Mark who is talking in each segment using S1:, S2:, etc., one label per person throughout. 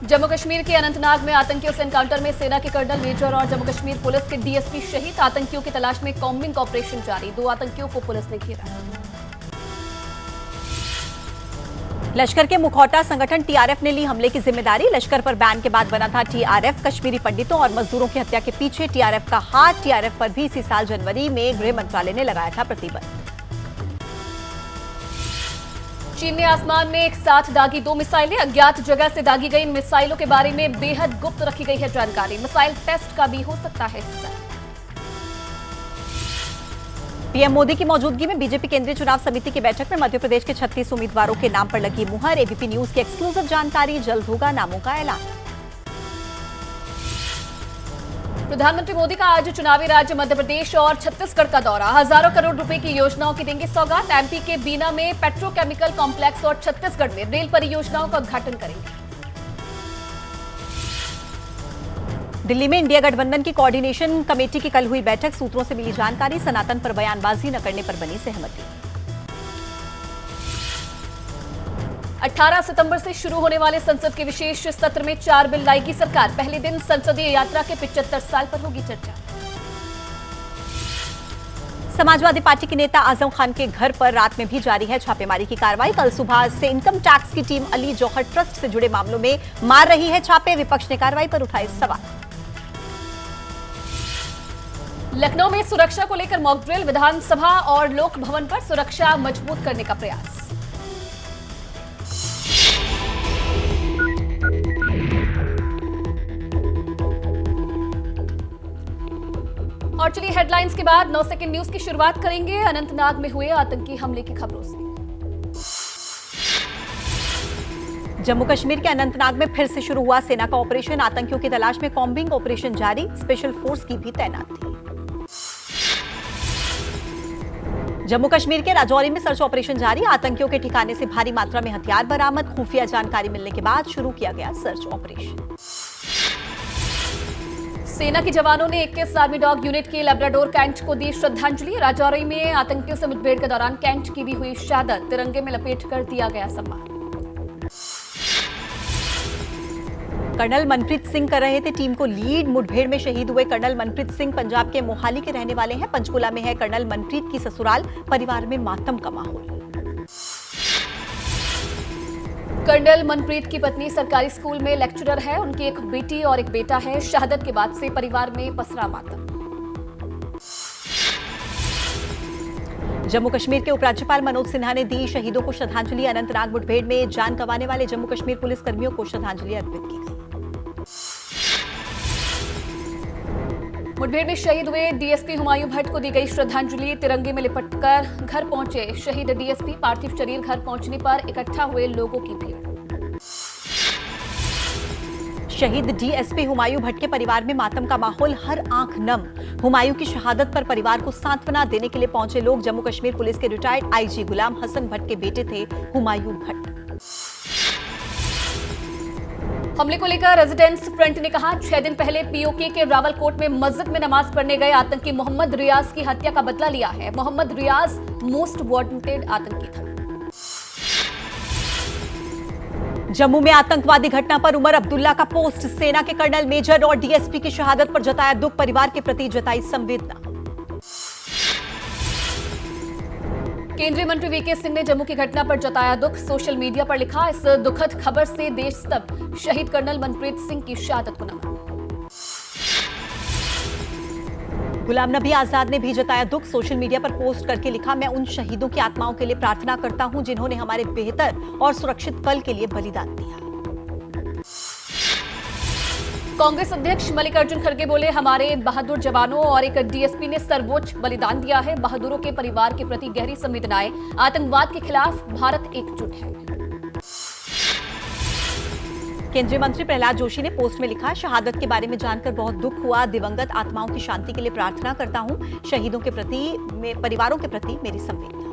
S1: जम्मू कश्मीर के अनंतनाग में आतंकियों से एनकाउंटर में सेना के कर्नल मेजर और जम्मू कश्मीर पुलिस के डीएसपी शहीद। आतंकियों की तलाश में कॉम्बिंग ऑपरेशन जारी। 2 आतंकियों को पुलिस ने घेरा।
S2: लश्कर के मुखौटा संगठन टीआरएफ ने ली हमले की जिम्मेदारी। लश्कर पर बैन के बाद बना था टीआरएफ। कश्मीरी पंडितों और मजदूरों की हत्या के पीछे टीआरएफ का हाथ। टीआरएफ पर भी इसी साल जनवरी में गृह मंत्रालय ने लगाया था प्रतिबंध।
S1: चीन ने आसमान में एक साथ दागी 2 मिसाइलें। अज्ञात जगह से दागी गई इन मिसाइलों के बारे में बेहद गुप्त रखी गई है जानकारी। मिसाइल टेस्ट का भी हो सकता है हिस्सा।
S2: पीएम मोदी की मौजूदगी में बीजेपी केंद्रीय चुनाव समिति की बैठक में मध्य प्रदेश के 36 उम्मीदवारों के नाम पर लगी मुहर। एबीपी न्यूज की एक्सक्लूसिव जानकारी, जल्द होगा नामों का ऐलान।
S1: प्रधानमंत्री मोदी का आज चुनावी राज्य मध्य प्रदेश और छत्तीसगढ़ का दौरा। हजारों करोड़ रुपए की योजनाओं की देंगे सौगात। एमपी के बीना में पेट्रोकेमिकल कॉम्प्लेक्स और छत्तीसगढ़ में रेल परियोजनाओं का उद्घाटन करेंगे।
S2: दिल्ली में इंडिया गठबंधन की कोऑर्डिनेशन कमेटी की कल हुई बैठक। सूत्रों से मिली जानकारी, सनातन पर बयानबाजी न करने पर बनी सहमति।
S1: 18 सितंबर से शुरू होने वाले संसद के विशेष सत्र में 4 बिल लाएगी सरकार। पहले दिन संसदीय यात्रा के 75 साल पर होगी चर्चा।
S2: समाजवादी पार्टी के नेता आजम खान के घर पर रात में भी जारी है छापेमारी की कार्रवाई। कल सुबह से इनकम टैक्स की टीम अली जौहर ट्रस्ट से जुड़े मामलों में मार रही है छापे। विपक्ष ने कार्रवाई पर उठाए सवाल।
S1: लखनऊ में सुरक्षा को लेकर मॉक ड्रिल। विधानसभा और लोक भवन पर सुरक्षा मजबूत करने का प्रयास। और चलिए हेडलाइंस के बाद 9 सेकंड न्यूज की शुरुआत करेंगे अनंतनाग में हुए आतंकी हमले की खबरों से।
S2: जम्मू कश्मीर के अनंतनाग में फिर से शुरू हुआ सेना का ऑपरेशन। आतंकियों की तलाश में कॉम्बिंग ऑपरेशन जारी। स्पेशल फोर्स की भी तैनाती। जम्मू कश्मीर के राजौरी में सर्च ऑपरेशन जारी। आतंकियों के ठिकाने से भारी मात्रा में हथियार बरामद। खुफिया जानकारी मिलने के बाद शुरू किया गया सर्च ऑपरेशन।
S1: सेना के जवानों ने 21 आर्मी डॉग यूनिट के लैब्राडोर कैंट को दी श्रद्धांजलि। राजौरी में आतंकियों से मुठभेड़ के दौरान कैंट की भी हुई शहादत। तिरंगे में लपेटकर दिया गया सम्मान। कर्नल मनप्रीत सिंह कर रहे थे टीम को लीड। मुठभेड़ में शहीद हुए कर्नल मनप्रीत सिंह पंजाब के मोहाली के रहने वाले हैं। पंचकुला में है कर्नल मनप्रीत की ससुराल। परिवार में मातम का माहौल। कर्नल मनप्रीत की पत्नी सरकारी स्कूल में लेक्चरर है। उनकी एक बेटी और एक बेटा है। शहादत के बाद से परिवार में पसरा मातम।
S2: जम्मू कश्मीर के उपराज्यपाल मनोज सिन्हा ने दी शहीदों को श्रद्धांजलि। अनंतनाग मुठभेड़ में जान गंवाने वाले जम्मू कश्मीर पुलिस कर्मियों को श्रद्धांजलि अर्पित की गई।
S1: मुठभेड़ में शहीद हुए डीएसपी हुमायूं भट्ट को दी गई श्रद्धांजलि। तिरंगे में लिपटकर घर पहुंचे शहीद डीएसपी। पार्थिव शरीर घर पहुंचने पर इकट्ठा हुए लोगों की भीड़।
S2: शहीद डीएसपी हुमायूं भट्ट के परिवार में मातम का माहौल। हर आंख नम। हुमायूं की शहादत पर परिवार को सांत्वना देने के लिए पहुंचे लोग। जम्मू कश्मीर पुलिस के रिटायर्ड आईजी गुलाम हसन भट्ट के बेटे थे हुमायूं भट्ट।
S1: हमले को लेकर रेजिडेंट्स फ्रंट ने कहा, 6 दिन पहले पीओके के रावलकोट में मस्जिद में नमाज पढ़ने गए आतंकी मोहम्मद रियाज की हत्या का बदला लिया है। मोहम्मद रियाज मोस्ट वांटेड आतंकी था।
S2: जम्मू में आतंकवादी घटना पर उमर अब्दुल्ला का पोस्ट। सेना के कर्नल मेजर और डीएसपी की शहादत पर जताया दुख। परिवार के प्रति जताई संवेदना। केंद्रीय मंत्री वीके सिंह ने जम्मू की घटना पर जताया दुख। सोशल मीडिया पर लिखा, इस दुखद खबर से देश स्तब्ध। शहीद कर्नल मनप्रीत सिंह की शहादत को नमन। गुलाम नबी आजाद ने भी जताया दुख। सोशल मीडिया पर पोस्ट करके लिखा, मैं उन शहीदों की आत्माओं के लिए प्रार्थना करता हूं जिन्होंने हमारे बेहतर और सुरक्षित कल के लिए बलिदान दिया। कांग्रेस अध्यक्ष मल्लिकार्जुन खड़गे बोले, हमारे बहादुर जवानों और एक डीएसपी ने सर्वोच्च बलिदान दिया है। बहादुरों के परिवार के प्रति गहरी संवेदनाएं। आतंकवाद के खिलाफ भारत एकजुट है। केंद्रीय मंत्री प्रहलाद जोशी ने पोस्ट में लिखा, शहादत के बारे में जानकर बहुत दुख हुआ। दिवंगत आत्माओं की शांति के लिए प्रार्थना करता हूं। शहीदों के प्रति, परिवारों के प्रति मेरी संवेदना।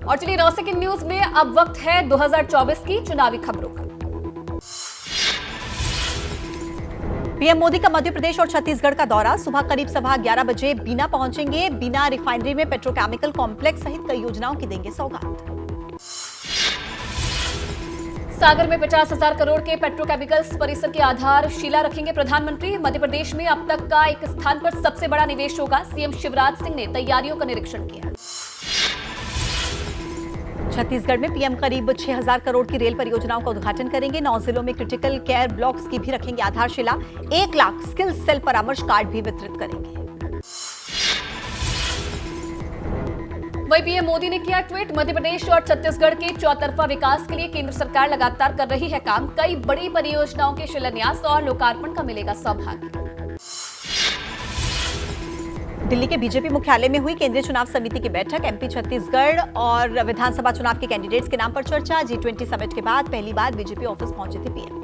S2: और चलिए 9 सेकंड न्यूज में अब वक्त है 2024 की चुनावी खबरों का। पीएम मोदी का मध्य प्रदेश और छत्तीसगढ़ का दौरा। सुबह करीब सवा 11 बजे बीना पहुंचेंगे। बीना रिफाइनरी में पेट्रोकेमिकल कॉम्प्लेक्स सहित कई योजनाओं की देंगे सौगात।
S1: सागर में 50,000 करोड़ के पेट्रोकेमिकल्स परिसर की आधारशिला रखेंगे प्रधानमंत्री। मध्य प्रदेश में अब तक का एक स्थान पर सबसे बड़ा निवेश होगा। सीएम शिवराज सिंह ने तैयारियों का निरीक्षण किया।
S2: छत्तीसगढ़ में पीएम करीब 6,000 करोड़ की रेल परियोजनाओं का उद्घाटन करेंगे। 9 जिलों में क्रिटिकल केयर ब्लॉक्स की भी रखेंगे आधारशिला। 1 लाख स्किल सेल परामर्श कार्ड भी वितरित करेंगे।
S1: वहीं पीएम मोदी ने किया ट्वीट, मध्य प्रदेश और छत्तीसगढ़ के चौतरफा विकास के लिए केंद्र सरकार लगातार कर रही है काम। कई बड़ी परियोजनाओं के शिलान्यास और लोकार्पण का मिलेगा सौभाग्य।
S2: दिल्ली के बीजेपी मुख्यालय में हुई केंद्रीय चुनाव समिति की बैठक। एमपी, छत्तीसगढ़ और विधानसभा चुनाव के कैंडिडेट्स के नाम पर चर्चा। G20 समिट के बाद पहली बार बीजेपी ऑफिस पहुंचे थे पीएम।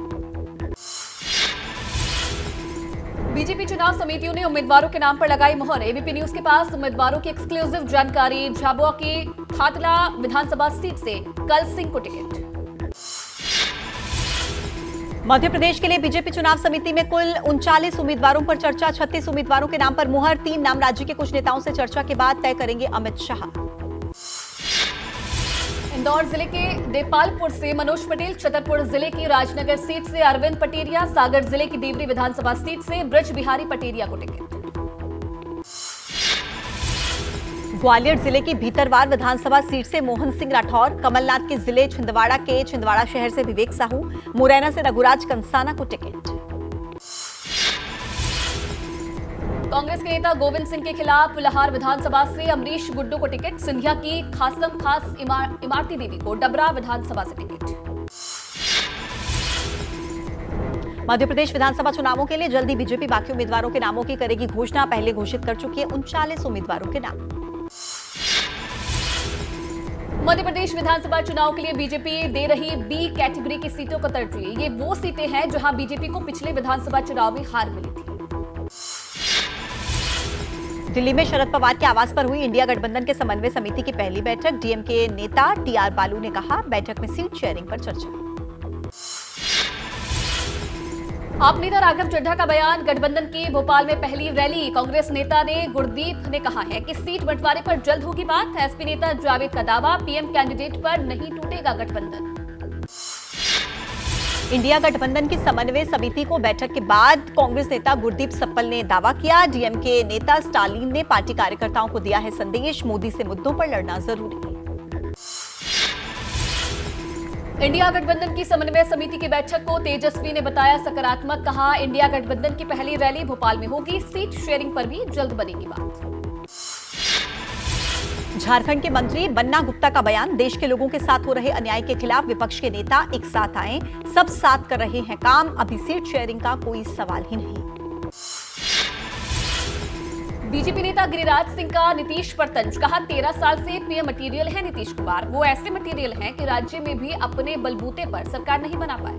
S1: बीजेपी चुनाव समितियों ने उम्मीदवारों के नाम पर लगाई मोहर। एबीपी न्यूज के पास उम्मीदवारों की एक्सक्लूसिव जानकारी। झाबुआ की खातला विधानसभा सीट से कल सिंह को टिकट।
S2: मध्य प्रदेश के लिए बीजेपी चुनाव समिति में कुल 39 उम्मीदवारों पर चर्चा। 36 उम्मीदवारों के नाम पर मुहर। 3 नाम राज्य के कुछ नेताओं से चर्चा के बाद तय करेंगे अमित शाह।
S1: इंदौर जिले के देपालपुर से मनोज पटेल, छतरपुर जिले की राजनगर सीट से अरविंद पटेरिया, सागर जिले की देवरी विधानसभा सीट से ब्रज बिहारी पटेरिया को टिकट।
S2: ग्वालियर जिले की भीतरवार विधानसभा सीट से मोहन सिंह राठौर, कमलनाथ के जिले छिंदवाड़ा के छिंदवाड़ा शहर से विवेक साहू, मुरैना से रघुराज कंसाना को टिकट। कांग्रेस के नेता गोविंद सिंह के खिलाफ लाहौर विधानसभा से अमरीश गुड्डू को टिकट। सिंधिया की खासम खास इमारती देवी को डबरा विधानसभा से टिकट। मध्य प्रदेश विधानसभा चुनावों के लिए जल्दी बीजेपी बाकी उम्मीदवारों के नामों की करेगी घोषणा। पहले घोषित कर चुकी है 39 उम्मीदवारों के नाम। मध्य प्रदेश विधानसभा चुनाव के लिए बीजेपी दे रही बी कैटेगरी की सीटों को तरजीह। ये वो सीटें हैं जहां बीजेपी को पिछले विधानसभा चुनाव में हार मिली थी। दिल्ली में शरद पवार के आवास पर हुई इंडिया गठबंधन के समन्वय समिति की पहली बैठक। डीएमके नेता टीआर बालू ने कहा, बैठक में सीट शेयरिंग पर चर्चा। आप नेता राघव चड्ढा का बयान, गठबंधन की भोपाल में पहली रैली। कांग्रेस नेता ने गुरदीप ने कहा है कि सीट बंटवारे पर जल्द होगी बात। एसपी नेता जावेद का दावा, पीएम कैंडिडेट पर नहीं टूटेगा गठबंधन। इंडिया गठबंधन की समन्वय समिति को बैठक के बाद कांग्रेस नेता गुरदीप सप्पल ने दावा किया। डीएमके नेता स्टालिन ने पार्टी कार्यकर्ताओं को दिया है संदेश, मोदी से मुद्दों पर लड़ना जरूरी। इंडिया गठबंधन की समन्वय समिति की बैठक को तेजस्वी ने बताया सकारात्मक। कहा, इंडिया गठबंधन की पहली रैली भोपाल में होगी। सीट शेयरिंग पर भी जल्द बनेगी बात। झारखंड के मंत्री बन्ना गुप्ता का बयान, देश के लोगों के साथ हो रहे अन्याय के खिलाफ विपक्ष के नेता एक साथ आए, सब साथ कर रहे हैं काम, अभी सीट शेयरिंग का कोई सवाल ही नहीं। बीजेपी नेता गिरिराज सिंह का नीतीश पर तंज। कहा, 13 साल से पीएम मटेरियल है नीतीश कुमार। वो ऐसे मटेरियल हैं कि राज्य में भी अपने बलबूते पर सरकार नहीं बना पाए।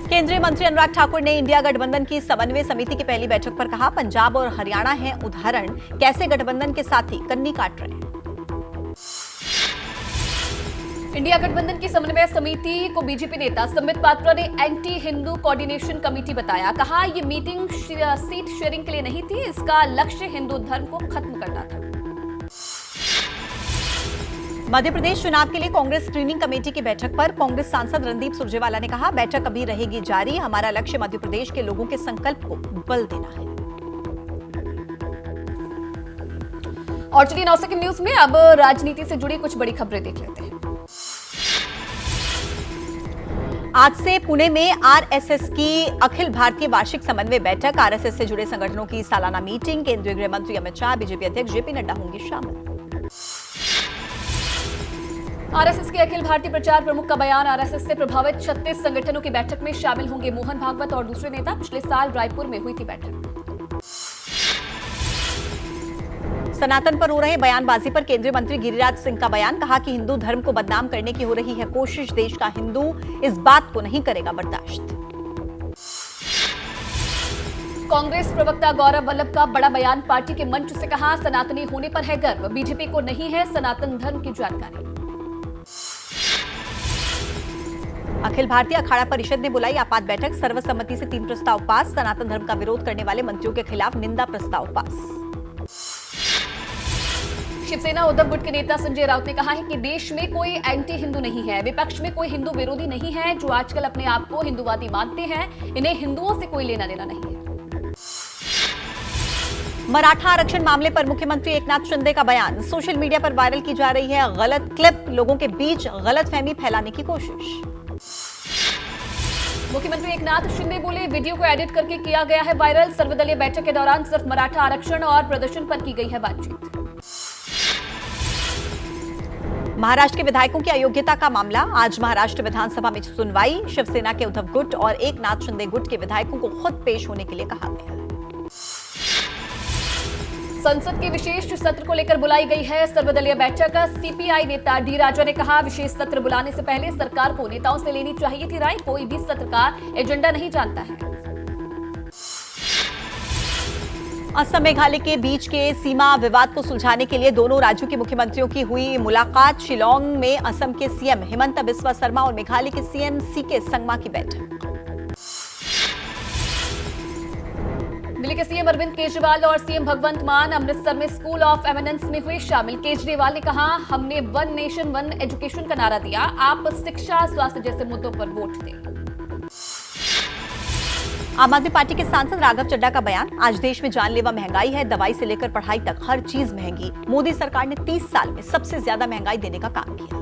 S2: केंद्रीय मंत्री अनुराग ठाकुर ने इंडिया गठबंधन की समन्वय समिति की पहली बैठक पर कहा, पंजाब और हरियाणा है उदाहरण, कैसे गठबंधन के साथी कन्नी काट रहे हैं। इंडिया गठबंधन की समन्वय समिति को बीजेपी नेता संबित पात्रा ने एंटी हिंदू कोऑर्डिनेशन कमेटी बताया। कहा, ये मीटिंग सीट शेयरिंग के लिए नहीं थी, इसका लक्ष्य हिंदू धर्म को खत्म करना था। मध्य प्रदेश चुनाव के लिए कांग्रेस स्क्रीनिंग कमेटी की बैठक पर कांग्रेस सांसद रणदीप सुरजेवाला ने कहा, बैठक अभी रहेगी जारी, हमारा लक्ष्य मध्य प्रदेश के लोगों के संकल्प को बल देना है। और चलिए 9 सेकंड न्यूज में अब राजनीति से जुड़ी कुछ बड़ी खबरें देख लेते हैं। आज से पुणे में आरएसएस की अखिल भारतीय वार्षिक समन्वय बैठक। आरएसएस से जुड़े संगठनों की सालाना मीटिंग। केंद्रीय गृह मंत्री अमित शाह, बीजेपी अध्यक्ष जेपी नड्डा होंगे शामिल। आरएसएस के अखिल भारतीय प्रचार प्रमुख का बयान, आरएसएस से प्रभावित 36 संगठनों की बैठक में शामिल होंगे मोहन भागवत और दूसरे नेता। पिछले साल रायपुर में हुई थी बैठक। सनातन पर हो रहे बयानबाजी पर केंद्रीय मंत्री गिरिराज सिंह का बयान। कहा कि हिंदू धर्म को बदनाम करने की हो रही है कोशिश, देश का हिंदू इस बात को नहीं करेगा बर्दाश्त। कांग्रेस प्रवक्ता गौरव वल्लभ का बड़ा बयान, पार्टी के मंच से कहा, सनातनी होने पर है गर्व, बीजेपी को नहीं है सनातन धर्म की जानकारी। अखिल भारतीय अखाड़ा परिषद ने बुलाई आपात बैठक। सर्वसम्मति से 3 प्रस्ताव पास। सनातन धर्म का विरोध करने वाले मंत्रियों के खिलाफ निंदा प्रस्ताव पास।
S1: शिवसेना उद्धव गुट के नेता संजय राउत ने कहा है कि देश में कोई एंटी हिंदू नहीं है, विपक्ष में कोई हिंदू विरोधी नहीं है। जो आजकल अपने आप को हिंदूवादी मानते हैं, इन्हें हिंदुओं से कोई लेना देना नहीं है।
S2: मराठा आरक्षण मामले पर मुख्यमंत्री एकनाथ शिंदे का बयान सोशल मीडिया पर वायरल की जा रही है गलत क्लिप, लोगों के बीच गलतफहमी फैलाने की कोशिश।
S1: मुख्यमंत्री एकनाथ शिंदे बोले, वीडियो को एडिट करके किया गया है वायरल। सर्वदलीय बैठक के दौरान सिर्फ मराठा आरक्षण और प्रदर्शन पर की गई है बातचीत।
S2: महाराष्ट्र के विधायकों की अयोग्यता का मामला, आज महाराष्ट्र विधानसभा में सुनवाई। शिवसेना के उद्धव गुट और एकनाथ शिंदे गुट के विधायकों को खुद पेश होने के लिए कहा गया।
S1: संसद के विशेष सत्र को लेकर बुलाई गई है सर्वदलीय बैठक। सीपीआई नेता डी राजा ने कहा, विशेष सत्र बुलाने से पहले सरकार को नेताओं से लेनी चाहिए थी राय, कोई भी सत्र का एजेंडा नहीं जानता है।
S2: असम मेघालय के बीच के सीमा विवाद को सुलझाने के लिए दोनों राज्यों के मुख्यमंत्रियों की हुई मुलाकात। शिलोंग में असम के सीएम हिमंता बिस्वा शर्मा और मेघालय के सीएम सीके संगमा की बैठक। दिल्ली के सीएम अरविंद केजरीवाल और सीएम भगवंत मान अमृतसर में स्कूल ऑफ एमिनेंस में हुए शामिल। केजरीवाल ने कहा, हमने वन नेशन वन एजुकेशन का नारा दिया, आप शिक्षा स्वास्थ्य जैसे मुद्दों पर वोट दें। आम आदमी पार्टी के सांसद राघव चड्ढा का बयान, आज देश में जानलेवा महंगाई है, दवाई से लेकर पढ़ाई तक हर चीज महंगी। मोदी सरकार ने 30 साल में सबसे ज्यादा महंगाई देने का काम किया।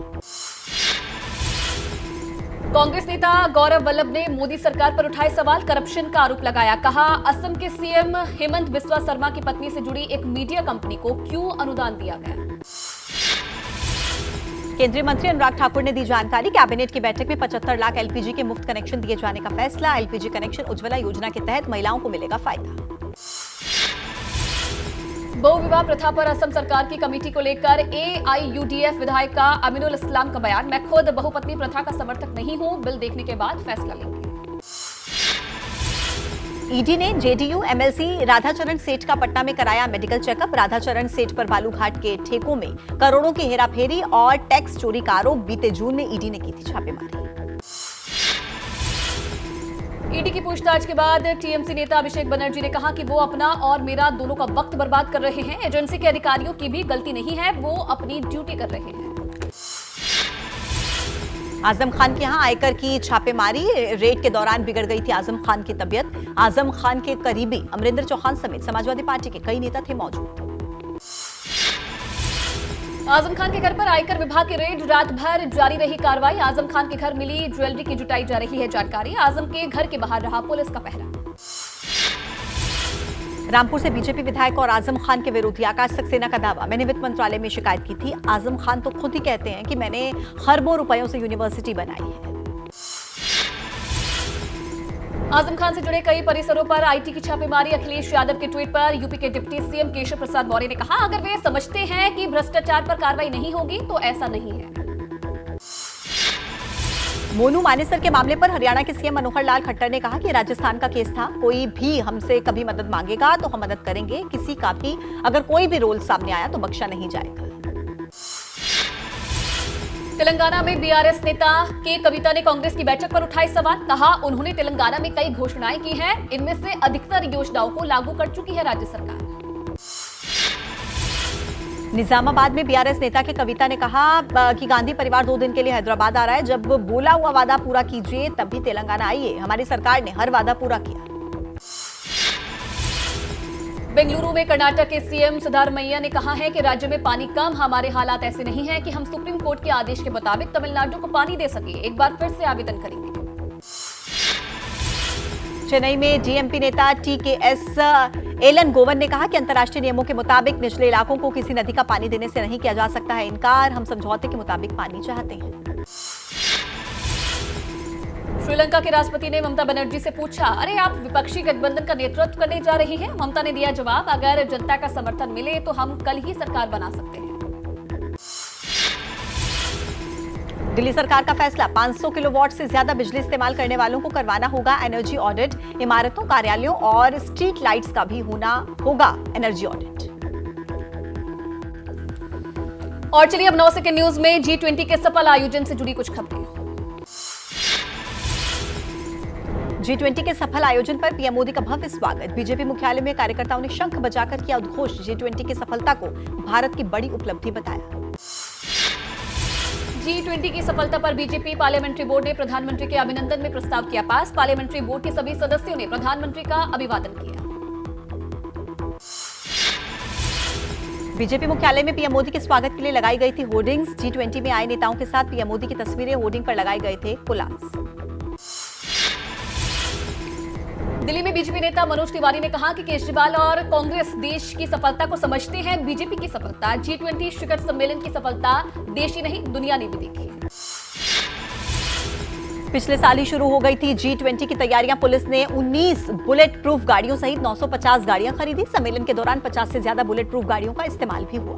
S1: कांग्रेस नेता गौरव वल्लभ ने मोदी सरकार पर उठाए सवाल, करप्शन का आरोप लगाया। कहा, असम के सीएम हेमंत बिस्वा शर्मा की पत्नी से जुड़ी एक मीडिया कंपनी को क्यों अनुदान दिया गया।
S2: केंद्रीय मंत्री अनुराग ठाकुर ने दी जानकारी, कैबिनेट की बैठक में 75 लाख एलपीजी के मुफ्त कनेक्शन दिए जाने का फैसला। एलपीजी कनेक्शन उज्ज्वला योजना के तहत महिलाओं को मिलेगा फायदा।
S1: बहुविवाह प्रथा पर असम सरकार की कमेटी को लेकर एआईयूडीएफ विधायिका अमीनुल इस्लाम का बयान, मैं खुद बहुपत्नी प्रथा का समर्थक नहीं हूं, बिल देखने के बाद फैसला लेंगे।
S2: ईडी ने जेडीयू एमएलसी राधाचरण सेठ का पटना में कराया मेडिकल चेकअप। राधाचरण सेठ पर बालूघाट के ठेकों में करोड़ों की हेराफेरी और टैक्स चोरी का आरोप, बीते जून में ईडी ने की थी छापेमारी।
S1: ईडी की पूछताछ के बाद टीएमसी नेता अभिषेक बनर्जी ने कहा कि वो अपना और मेरा दोनों का वक्त बर्बाद कर रहे हैं। एजेंसी के अधिकारियों की भी गलती नहीं है, वो अपनी ड्यूटी कर रहे हैं।
S2: आजम खान के यहां आयकर की छापेमारी, रेड के दौरान बिगड़ गई थी आजम खान की तबीयत। आजम खान के करीबी अमरिंदर चौहान समेत समाजवादी पार्टी के कई नेता थे मौजूद।
S1: आजम खान के घर पर आयकर विभाग की रेड, रात भर जारी रही कार्रवाई। आजम खान के घर मिली ज्वेलरी की जुटाई जा रही है जानकारी। आजम के घर के बाहर रहा पुलिस का पहरा।
S2: रामपुर से बीजेपी विधायक और आजम खान के विरोधी आकाश सक्सेना का दावा, मैंने वित्त मंत्रालय में शिकायत की थी। आजम खान तो खुद ही कहते हैं कि मैंने खरबों रुपयों से यूनिवर्सिटी बनाई है।
S1: आजम खान से जुड़े कई परिसरों पर आईटी की छापेमारी। अखिलेश यादव के ट्वीट पर यूपी के डिप्टी सीएम केशव प्रसाद मौर्य ने कहा, अगर वे समझते हैं कि भ्रष्टाचार पर कार्रवाई नहीं होगी तो ऐसा नहीं है।
S2: मोनू मानेसर के मामले पर हरियाणा के सीएम मनोहर लाल खट्टर ने कहा कि राजस्थान का केस था, कोई भी हमसे कभी मदद मांगेगा तो हम मदद करेंगे, किसी का भी अगर कोई भी रोल सामने आया तो बख्शा नहीं जाएगा।
S1: तेलंगाना में बीआरएस नेता के कविता ने कांग्रेस की बैठक पर उठाए सवाल। कहा, उन्होंने तेलंगाना में कई घोषणाएं की हैं, इनमें से अधिकतर योजनाओं को लागू कर चुकी है राज्य सरकार।
S2: निजामाबाद में बीआरएस नेता के कविता ने कहा कि गांधी परिवार 2 दिन के लिए हैदराबाद आ रहा है, जब बोला हुआ वादा पूरा कीजिए तब भी तेलंगाना आइए, हमारी सरकार ने हर वादा पूरा किया।
S1: बेंगलुरु में कर्नाटक के सीएम सिद्धारमैया ने कहा है कि राज्य में पानी कम, हमारे हालात ऐसे नहीं हैं कि हम सुप्रीम कोर्ट के आदेश के मुताबिक तमिलनाडु को पानी दे सके, एक बार फिर से आवेदन करेंगे।
S2: चेन्नई में डीएमपी नेता टीकेएस एलन गोवन ने कहा कि अंतर्राष्ट्रीय नियमों के मुताबिक निचले इलाकों को किसी नदी का पानी देने से नहीं किया जा सकता है इनकार, हम समझौते के मुताबिक पानी चाहते हैं।
S1: श्रीलंका के राष्ट्रपति ने ममता बनर्जी से पूछा, अरे आप विपक्षी गठबंधन का नेतृत्व करने जा रही हैं? ममता ने दिया जवाब, अगर जनता का समर्थन मिले तो हम कल ही सरकार बना सकते हैं।
S2: दिल्ली सरकार का फैसला, 500 किलोवाट से ज्यादा बिजली इस्तेमाल करने वालों को करवाना होगा एनर्जी ऑडिट। इमारतों, कार्यालयों और स्ट्रीट लाइट्स का भी होगा एनर्जी ऑडिट।
S1: और चलिए अब 9 सेकंड न्यूज में G20 के सफल आयोजन से जुड़ी कुछ खबरें।
S2: G20 के सफल आयोजन पर पीएम मोदी का भव्य स्वागत। बीजेपी मुख्यालय में कार्यकर्ताओं ने शंख बजाकर किया उद्घोष। G20 की सफलता को भारत की बड़ी उपलब्धि बताया।
S1: G20 की सफलता पर बीजेपी पार्लियामेंट्री बोर्ड ने प्रधानमंत्री के अभिनंदन में प्रस्ताव किया पास। पार्लियामेंट्री बोर्ड के सभी सदस्यों ने प्रधानमंत्री का अभिवादन किया।
S2: बीजेपी मुख्यालय में पीएम मोदी के स्वागत के लिए लगाई गई थी होर्डिंग्स। G20 में आए नेताओं के साथ पीएम मोदी की तस्वीरें होर्डिंग पर लगाए गए थे कोलाज।
S1: दिल्ली में बीजेपी नेता मनोज तिवारी ने कहा कि केजरीवाल और कांग्रेस देश की सफलता को समझते हैं। बीजेपी की सफलता G20 शिखर सम्मेलन की सफलता देश ही नहीं दुनिया ने भी देखी।
S2: पिछले साल ही शुरू हो गई थी G20 की तैयारियां। पुलिस ने 19 बुलेट प्रूफ गाड़ियों सहित 950 गाड़ियां खरीदी। सम्मेलन के दौरान 50 से ज्यादा बुलेट प्रूफ गाड़ियों का इस्तेमाल भी हुआ।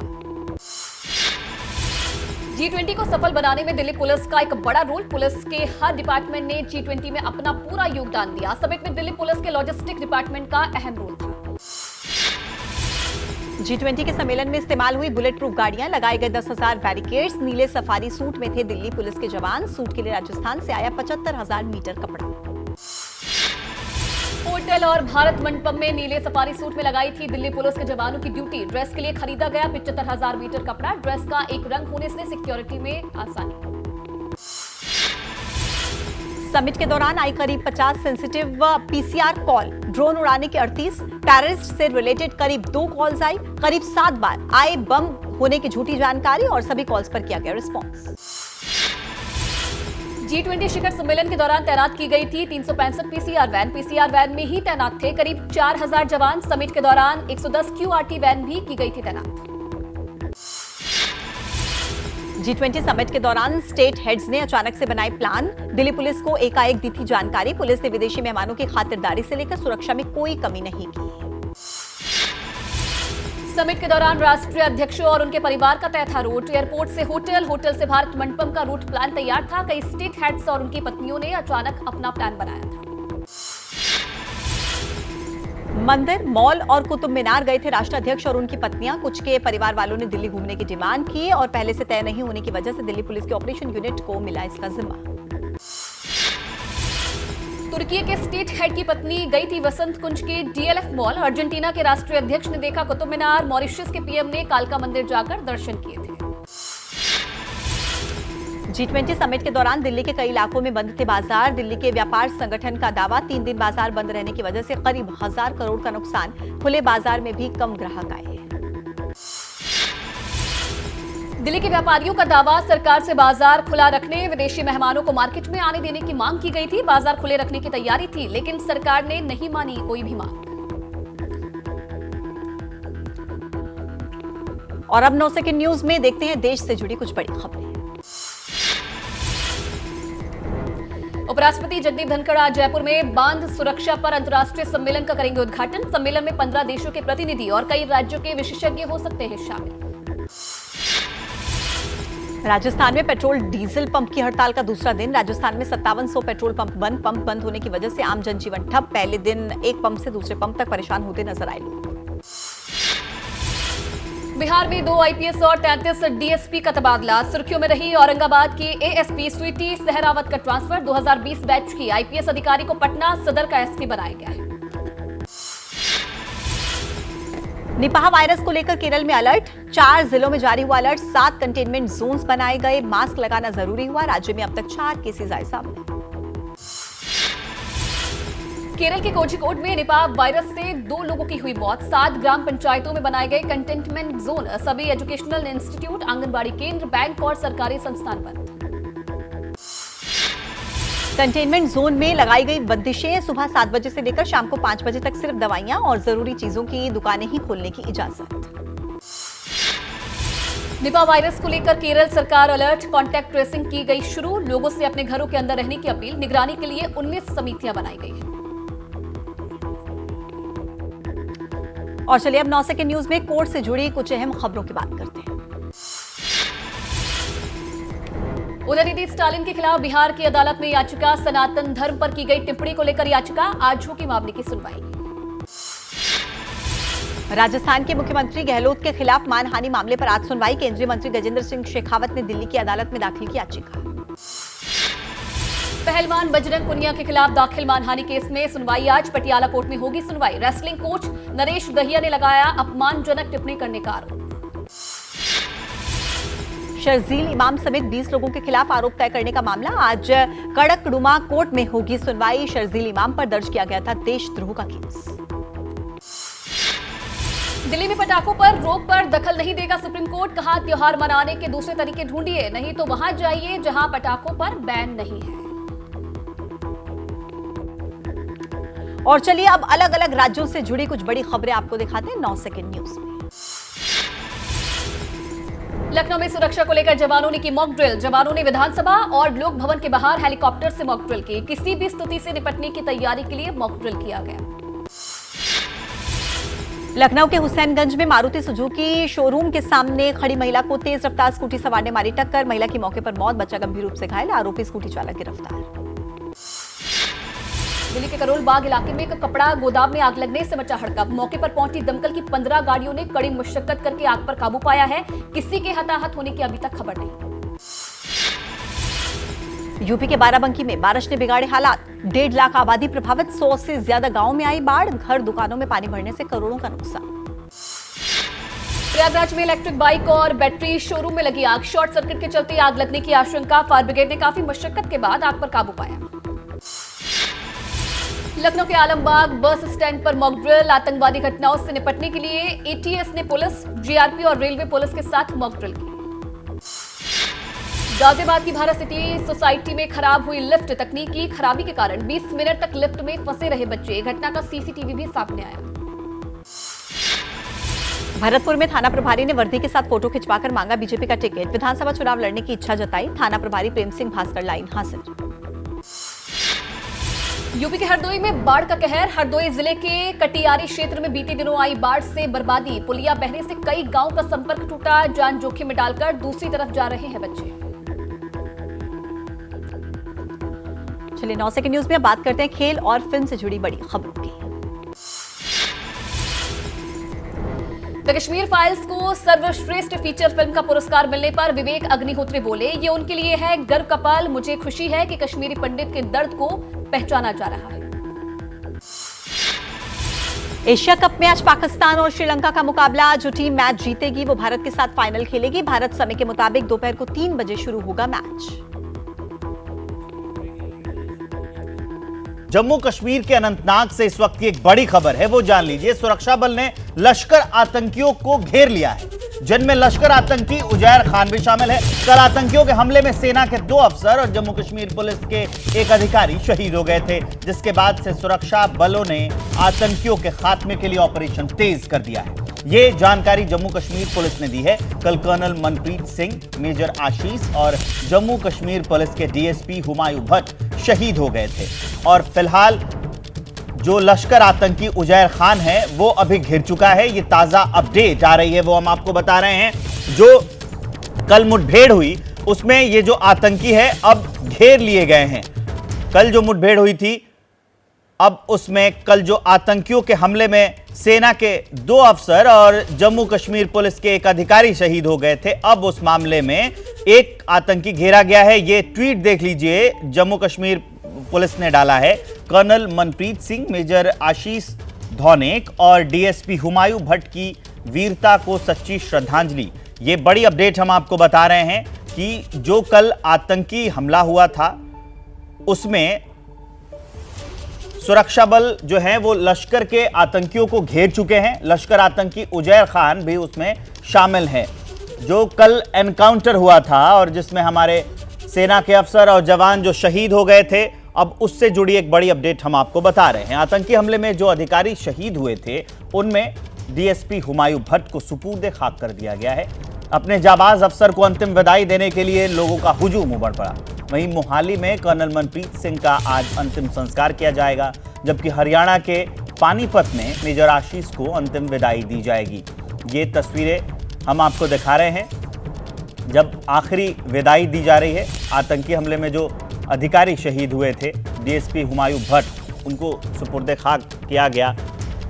S1: G20 को सफल बनाने में दिल्ली पुलिस का एक बड़ा रोल। पुलिस के हर डिपार्टमेंट ने G20 में अपना पूरा योगदान दिया। समिट में दिल्ली पुलिस के लॉजिस्टिक डिपार्टमेंट का अहम रोल था।
S2: G20 के सम्मेलन में इस्तेमाल हुई बुलेट प्रूफ गाड़ियां, लगाए गए 10,000 बैरिकेड्स। नीले सफारी सूट में थे दिल्ली पुलिस के जवान। सूट के लिए राजस्थान से आया 75,000 मीटर कपड़ा।
S1: होटल और भारत मंडपम में नीले सफारी सूट में लगाई थी दिल्ली पुलिस के जवानों की ड्यूटी। ड्रेस के लिए खरीदा गया 75,000 मीटर कपड़ा। ड्रेस का एक रंग होने से सिक्योरिटी में आसानी।
S2: समिट के दौरान आई करीब 50 सेंसिटिव पीसीआर कॉल। ड्रोन उड़ाने के 38, टेररिस्ट से रिलेटेड करीब 2 कॉल्स आई। करीब 7 बार आए बम होने की झूठी जानकारी और सभी कॉल्स पर किया गया रिस्पॉन्स।
S1: G20 शिखर सम्मेलन के दौरान तैनात की गई थी 365 पीसीआर वैन। पीसीआर वैन में ही तैनात थे करीब 4,000 जवान। समिट के दौरान 110 क्यूआरटी वैन भी की गई थी तैनात।
S2: G20 समिट के दौरान स्टेट हेड्स ने अचानक से बनाए प्लान। दिल्ली पुलिस को एकाएक दी थी जानकारी। पुलिस ने विदेशी मेहमानों की खातिरदारी से लेकर सुरक्षा में कोई कमी नहीं की।
S1: समिट के दौरान राष्ट्रीय अध्यक्षों और उनके परिवार का तय था रूट। एयरपोर्ट से होटल, होटल से भारत मंडपम का रूट प्लान तैयार था। कई स्टेट हेड्स और उनकी पत्नियों ने अचानक अपना प्लान बनाया था।
S2: मंदिर, मॉल और कुतुब मीनार गए थे राष्ट्राध्यक्ष और उनकी पत्नियां। कुछ के परिवार वालों ने दिल्ली घूमने की डिमांड की और पहले से तय नहीं होने की वजह से दिल्ली पुलिस के ऑपरेशन यूनिट को मिला इसका जिम्मा।
S1: तुर्की के स्टेट हेड की पत्नी गई थी वसंत कुंज के डीएलएफ मॉल। अर्जेंटीना के राष्ट्रीय अध्यक्ष ने देखा कुतुब मीनार। मॉरिशस के पीएम ने कालका मंदिर जाकर दर्शन किए थे।
S2: G20 समिट के दौरान दिल्ली के कई इलाकों में बंद थे बाजार। दिल्ली के व्यापार संगठन का दावा 3 दिन बाजार बंद रहने की वजह से करीब 1000 करोड़ का नुकसान। खुले बाजार में भी कम ग्राहक आए।
S1: दिल्ली के व्यापारियों का दावा सरकार से बाजार खुला रखने, विदेशी मेहमानों को मार्केट में आने देने की मांग की गई थी। बाजार खुले रखने की तैयारी थी लेकिन सरकार ने नहीं मानी कोई भी मांग।
S2: और अब 9 सेकंड न्यूज में देखते हैं देश से जुड़ी कुछ बड़ी खबरें।
S1: उपराष्ट्रपति जगदीप धनखड़ आज जयपुर में बांध सुरक्षा पर अंतर्राष्ट्रीय सम्मेलन का करेंगे उद्घाटन। सम्मेलन में 15 देशों के प्रतिनिधि और कई राज्यों के विशेषज्ञ हो सकते हैं शामिल।
S2: राजस्थान में पेट्रोल डीजल पंप की हड़ताल का दूसरा दिन। राजस्थान में 5700 पेट्रोल पंप बंद होने की वजह से आम जनजीवन ठप। पहले दिन एक पंप से दूसरे पंप तक परेशान होते नजर आए लोग।
S1: बिहार में 2 आईपीएस और 33 डीएसपी का तबादला। सुर्खियों में रही औरंगाबाद की एएसपी स्वीटी सहरावत का ट्रांसफर। 2020 बैच की आईपीएस अधिकारी को पटना सदर का एसपी बनाया गया है।
S2: निपाह वायरस को लेकर केरल में अलर्ट। 4 जिलों में जारी हुआ अलर्ट। 7 कंटेनमेंट जोन्स बनाए गए। मास्क लगाना जरूरी हुआ। राज्य में अब तक 4 केसेस आए सामने। केरल के कोझिकोड में निपाह वायरस से 2 लोगों की हुई मौत। 7 ग्राम पंचायतों में बनाए गए कंटेनमेंट जोन। सभी एजुकेशनल इंस्टीट्यूट, आंगनबाड़ी केंद्र, बैंक और सरकारी संस्थान बंद। कंटेनमेंट जोन में लगाई गई बंदिशें। सुबह 7 बजे से लेकर शाम को 5 बजे तक सिर्फ दवाइयां और जरूरी चीजों की दुकानें ही खोलने की इजाजत। निपाह वायरस को लेकर केरल सरकार अलर्ट। कांटेक्ट ट्रेसिंग की गई शुरू। लोगों से अपने घरों के अंदर रहने की अपील। निगरानी के लिए 19 समितियां बनाई गई हैं। और चलिए अब 9 सेकंड न्यूज में कोर्ट से जुड़ी कुछ अहम खबरों की बात करते हैं। उदयनिधि स्टालिन के खिलाफ बिहार की अदालत में याचिका। सनातन धर्म पर की गई टिप्पणी को लेकर याचिका। आज होगी मामले की सुनवाई। राजस्थान के मुख्यमंत्री गहलोत के खिलाफ मानहानि मामले पर आज सुनवाई। केंद्रीय मंत्री गजेंद्र सिंह शेखावत ने दिल्ली की अदालत में दाखिल की याचिका।
S1: पहलवान बजरंग पुनिया के खिलाफ दाखिल मानहानि केस में सुनवाई आज। पटियाला कोर्ट में होगी सुनवाई। रेसलिंग कोच नरेश दहिया ने लगाया अपमानजनक टिप्पणी करने का आरोप।
S2: शर्जील इमाम समेत 20 लोगों के खिलाफ आरोप तय करने का मामला आज कड़कड़ुमा कोर्ट में होगी सुनवाई। शर्जील इमाम पर दर्ज किया गया था देशद्रोह का केस।
S1: दिल्ली में पटाखों पर रोक पर दखल नहीं देगा सुप्रीम कोर्ट। कहा त्योहार मनाने के दूसरे तरीके ढूंढिए, नहीं तो वहां जाइए जहां पटाखों पर बैन नहीं है।
S2: और चलिए अब अलग अलग राज्यों से जुड़ी कुछ बड़ी खबरें आपको दिखाते हैं 9 सेकंड न्यूज में।
S1: लखनऊ में सुरक्षा को लेकर जवानों ने की मॉक ड्रिल। जवानों ने विधानसभा और लोक भवन के बाहर हेलीकॉप्टर से मॉक ड्रिल की। किसी भी स्थिति से निपटने की तैयारी के लिए मॉक ड्रिल किया गया।
S2: लखनऊ के हुसैनगंज में मारुति सुजुकी शोरूम के सामने खड़ी महिला को तेज रफ्तार स्कूटी सवार ने मारी टक्कर। महिला की मौके पर मौत, बच्चा गंभीर रूप से घायल। आरोपी स्कूटी चालक गिरफ्तार।
S1: दिल्ली के करोल बाग इलाके में एक कपड़ा गोदाम में आग लगने से मचा हड़कंप। मौके पर पहुंची दमकल की 15 गाड़ियों ने कड़ी मशक्कत करके आग पर काबू पाया है। किसी के हताहत होने की अभी तक खबर नहीं।
S2: यूपी के बाराबंकी में बारिश ने बिगाड़े हालात। 1.5 लाख आबादी प्रभावित। 100 से ज्यादा गांवों में आई बाढ़। घर दुकानों में पानी भरने से करोड़ों का नुकसान।
S1: प्रयागराज में इलेक्ट्रिक बाइक और बैटरी शोरूम में लगी आग। शॉर्ट सर्किट के चलते आग लगने की आशंका। फायर ब्रिगेड ने काफी मशक्कत के बाद आग पर काबू पाया। लखनऊ के आलमबाग बस स्टैंड पर मॉक ड्रिल। आतंकवादी घटनाओं से निपटने के लिए एटीएस ने पुलिस, जीआरपी और रेलवे पुलिस के साथ मॉक ड्रिल की। गाजियाबाद की भारत सिटी सोसाइटी में खराब हुई लिफ्ट। तकनीकी खराबी के कारण 20 मिनट तक लिफ्ट में फंसे रहे बच्चे। घटना का सीसीटीवी भी सामने आया।
S2: भरतपुर में थाना प्रभारी ने वर्दी के साथ फोटो खिंचवाकर मांगा बीजेपी का टिकट। विधानसभा चुनाव लड़ने की इच्छा जताई। थाना प्रभारी प्रेम सिंह भास्कर लाइन हासिल। यूपी के हरदोई में बाढ़ का कहर। हरदोई जिले के कटियारी क्षेत्र में बीते दिनों आई बाढ़ से बर्बादी। पुलिया बहने से कई गांव का संपर्क टूटा। जान जोखिम में डालकर दूसरी तरफ जा रहे हैं बच्चे। चलिए 9 सेकंड न्यूज में बात करते हैं खेल और फिल्म से जुड़ी बड़ी खबरों की। द कश्मीर फाइल्स को सर्वश्रेष्ठ फीचर फिल्म का पुरस्कार मिलने पर विवेक अग्निहोत्री बोले, ये उनके लिए है गर्व का पल। मुझे खुशी है कि कश्मीरी पंडित के दर्द को पहचाना जा रहा है। एशिया कप में आज पाकिस्तान और श्रीलंका का मुकाबला। जो टीम मैच जीतेगी वो भारत के साथ फाइनल खेलेगी। भारत समय के मुताबिक दोपहर को 3 बजे शुरू होगा मैच।
S3: जम्मू कश्मीर के अनंतनाग से इस वक्त की एक बड़ी खबर है, वो जान लीजिए। सुरक्षा बल ने लश्कर आतंकियों को घेर लिया है, जिनमें लश्कर आतंकी उजैर खान भी शामिल है। कल आतंकियों के हमले में सेना के 2 अफसर और जम्मू कश्मीर पुलिस के एक अधिकारी शहीद हो गए थे, जिसके बाद से सुरक्षा बलों ने आतंकियों के खात्मे के लिए ऑपरेशन तेज कर दिया है। ये जानकारी जम्मू कश्मीर पुलिस ने दी है। कल कर्नल मनप्रीत सिंह, मेजर आशीष और जम्मू कश्मीर पुलिस के डीएसपी हुमायूं भट्ट शहीद हो गए थे। और फिलहाल जो लश्कर आतंकी उजैर खान है वो अभी घिर चुका है। ये ताजा अपडेट आ रही है, वो हम आपको बता रहे हैं। जो कल मुठभेड़ हुई उसमें ये जो आतंकी है अब घेर लिए गए हैं। कल जो मुठभेड़ हुई थी अब उसमें कल जो आतंकियों के हमले में सेना के 2 अफसर और जम्मू कश्मीर पुलिस के एक अधिकारी शहीद हो गए थे। अब उस मामले में एक आतंकी घेरा गया है। ये ट्वीट देख लीजिए, जम्मू कश्मीर पुलिस ने डाला है। कर्नल मनप्रीत सिंह, मेजर आशीष धौनेक और डीएसपी हुमायूं भट्ट की वीरता को सच्ची श्रद्धांजलि। ये बड़ी अपडेट हम आपको बता रहे हैं कि जो कल आतंकी हमला हुआ था उसमें सुरक्षा बल जो हैं वो लश्कर के आतंकियों को घेर चुके हैं। लश्कर आतंकी उजैर खान भी उसमें शामिल है। जो कल एनकाउंटर हुआ था और जिसमें हमारे सेना के अफसर और जवान जो शहीद हो गए थे, अब उससे जुड़ी एक बड़ी अपडेट हम आपको बता रहे हैं। आतंकी हमले में जो अधिकारी शहीद हुए थे उनमें डीएसपी हुमायूं भट्ट को सुपुर्द खाक कर दिया गया है। अपने जाबाज अफसर को अंतिम विदाई देने के लिए लोगों का हुजूम उमड़ पड़ा। वहीं मोहाली में कर्नल मनप्रीत सिंह का आज अंतिम संस्कार किया जाएगा, जबकि हरियाणा के पानीपत में मेजर आशीष को अंतिम विदाई दी जाएगी। ये तस्वीरें हम आपको दिखा रहे हैं जब आखिरी विदाई दी जा रही है। आतंकी हमले में जो अधिकारी शहीद हुए थे डीएसपी हुमायूं भट्ट, उनको सुपुर्द खाक किया गया,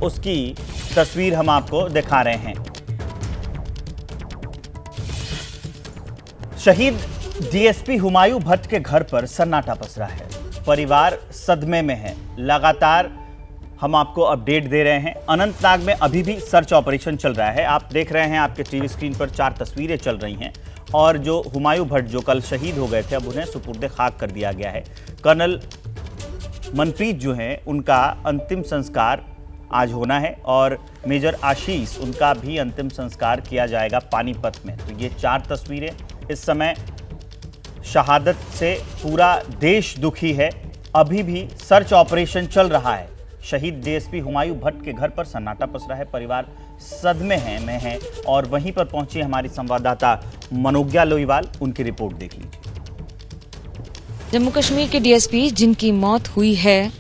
S3: उसकी तस्वीर हम आपको दिखा रहे हैं। शहीद डीएसपी हुमायूं भट्ट के घर पर सन्नाटा पसरा है। परिवार सदमे में है। लगातार हम आपको अपडेट दे रहे हैं। अनंतनाग में अभी भी सर्च ऑपरेशन चल रहा है। आप देख रहे हैं, आपके टीवी स्क्रीन पर 4 तस्वीरें चल रही हैं और जो हुमायूं भट्ट जो कल शहीद हो गए थे, अब उन्हें सुपुर्द खाक कर दिया गया है। कर्नल मनप्रीत जो हैं, उनका अंतिम संस्कार आज होना है और मेजर आशीष, उनका भी अंतिम संस्कार किया जाएगा पानीपत में। तो ये 4 तस्वीरें। इस समय शहादत से पूरा देश दुखी है। अभी भी सर्च ऑपरेशन चल रहा है। शहीद डीएसपी हुमायूं भट्ट के घर पर सन्नाटा पसरा है। परिवार सदमे में है और वहीं पर पहुंची हमारी संवाददाता मनोज्ञा लोईवाल। उनकी रिपोर्ट देख लीजिए।
S4: जम्मू कश्मीर के डीएसपी जिनकी मौत हुई है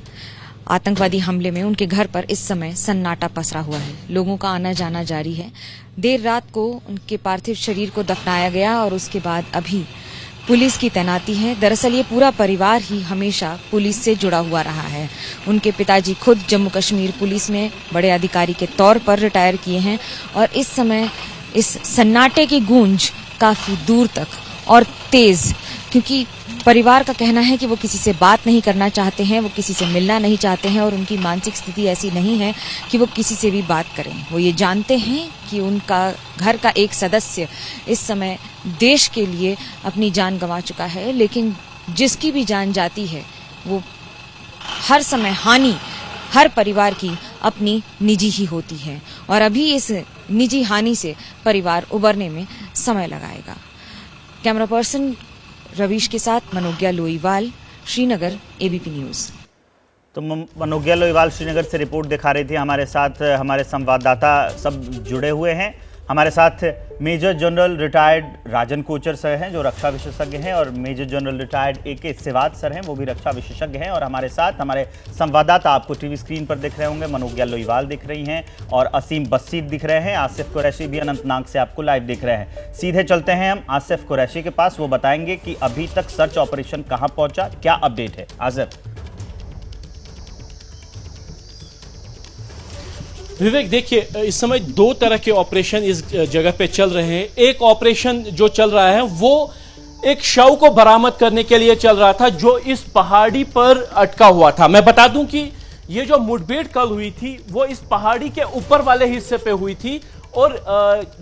S4: आतंकवादी हमले में, उनके घर पर इस समय सन्नाटा पसरा हुआ है। लोगों का आना जाना जारी है। देर रात को उनके पार्थिव शरीर को दफनाया गया और उसके बाद अभी पुलिस की तैनाती है। दरअसल ये पूरा परिवार ही हमेशा पुलिस से जुड़ा हुआ रहा है। उनके पिताजी खुद जम्मू कश्मीर पुलिस में बड़े अधिकारी के तौर पर रिटायर किए हैं और इस समय इस सन्नाटे की गूंज काफी दूर तक और तेज, क्योंकि परिवार का कहना है कि वो किसी से बात नहीं करना चाहते हैं, वो किसी से मिलना नहीं चाहते हैं और उनकी मानसिक स्थिति ऐसी नहीं है कि वो किसी से भी बात करें। वो ये जानते हैं कि उनका घर का एक सदस्य इस समय देश के लिए अपनी जान गंवा चुका है, लेकिन जिसकी भी जान जाती है वो हर समय हानि हर परिवार की अपनी निजी ही होती है और अभी इस निजी हानि से परिवार उबरने में समय लगाएगा। कैमरा पर्सन रवीश के साथ मनोज्ञा लोईवाल, श्रीनगर, एबीपी न्यूज।
S3: तो मनोज्ञा लोईवाल श्रीनगर से रिपोर्ट दिखा रही थी। हमारे साथ हमारे संवाददाता सब जुड़े हुए हैं। हमारे साथ major general retired Rajan Kochhar sir हैं जो रक्षा विशेषज्ञ हैं और मेजर जनरल रिटायर्ड AK सेवाद सर हैं, वो भी रक्षा विशेषज्ञ हैं। और हमारे साथ हमारे संवाददाता आपको टीवी स्क्रीन पर दिख रहे होंगे, मनोज्ञा लोईवाल दिख रही हैं और असीम बस्सीद दिख रहे हैं। आसिफ कुरैशी भी अनंतनाग से आपको लाइव दिख रहे हैं। सीधे चलते हैं हम आसिफ कुरैशी के पास। वो बताएंगे कि अभी तक सर्च ऑपरेशन कहाँ पहुंचा, क्या अपडेट है। आसिफ।
S5: विवेक, देखिए, इस समय 2 तरह के ऑपरेशन इस जगह पे चल रहे हैं। एक ऑपरेशन जो चल रहा है वो एक शव को बरामद करने के लिए चल रहा था जो इस पहाड़ी पर अटका हुआ था। मैं बता दूं कि ये जो मुठभेड़ कल हुई थी वो इस पहाड़ी के ऊपर वाले हिस्से पे हुई थी और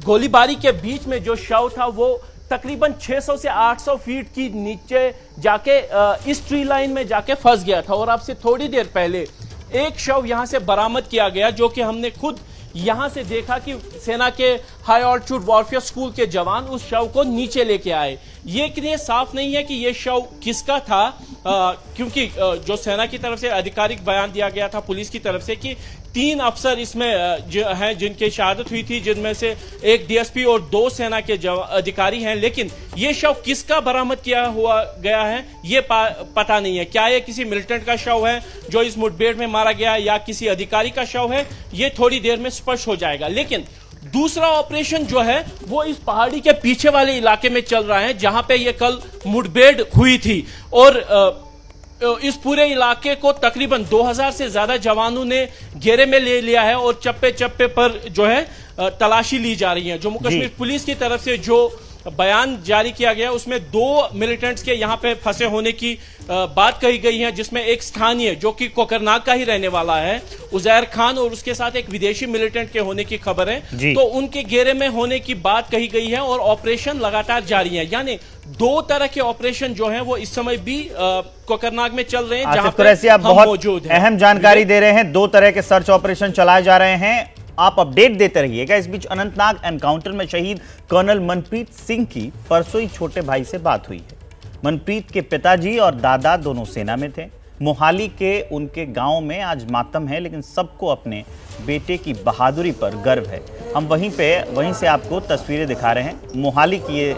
S5: गोलीबारी के बीच में जो शव था वो तकरीबन 600 से 800 फीट की नीचे जाके इस ट्री लाइन में जाके फंस गया था। और आपसे थोड़ी देर पहले एक शव यहां से बरामद किया गया जो कि हमने खुद यहां से देखा कि सेना के हाई ऑल्टीट्यूड वॉरफेयर स्कूल के जवान उस शव को नीचे लेके आए। ये साफ नहीं है कि ये शव किसका था, क्योंकि जो सेना की तरफ से आधिकारिक बयान दिया गया था पुलिस की तरफ से कि 3 अफसर इसमें हैं जिनकी शहादत हुई थी, जिनमें से एक डीएसपी और 2 सेना के अधिकारी हैं। लेकिन ये शव किसका बरामद किया हुआ गया है ये पता नहीं है। क्या ये किसी मिलिटेंट का शव है जो इस मुठभेड़ में मारा गया या किसी अधिकारी का शव है, ये थोड़ी देर में स्पष्ट हो जाएगा। लेकिन दूसरा ऑपरेशन जो है वो इस पहाड़ी के पीछे वाले इलाके में चल रहा है जहां पे ये कल मुठभेड़ हुई थी और इस पूरे इलाके को तकरीबन 2000 से ज्यादा जवानों ने घेरे में ले लिया है और चप्पे चप्पे पर जो है तलाशी ली जा रही है। जम्मू कश्मीर पुलिस की तरफ से जो बयान जारी किया गया उसमें 2 मिलिटेंट्स के यहां पे फंसे होने की बात कही गई है, जिसमें एक स्थानीय जो कि कोकरनाग का ही रहने वाला है उजैर खान और उसके साथ एक विदेशी मिलिटेंट के होने की खबर है। तो उनके घेरे में होने की बात कही गई है और ऑपरेशन लगातार जारी है। यानी 2 तरह के ऑपरेशन जो हैं वो इस समय भी कोकरनाग में चल रहे हैं जहां पे हम मौजूद हैं।
S3: अहम जानकारी दे रहे हैं। 2 तरह के सर्च ऑपरेशन चलाए जा रहे हैं। आप अपडेट देते रहिएगा। इस बीच अनंतनाग एनकाउंटर में शहीद कर्नल मनप्रीत सिंह की परसों ही छोटे भाई से बात हुई है। मनप्रीत के पिताजी और दादा दोनों सेना में थे। मोहाली के उनके गांव में आज मातम है, लेकिन सबको अपने बेटे की बहादुरी पर गर्व है। हम वहीं से आपको तस्वीरें दिखा रहे हैं। मोहाली की ये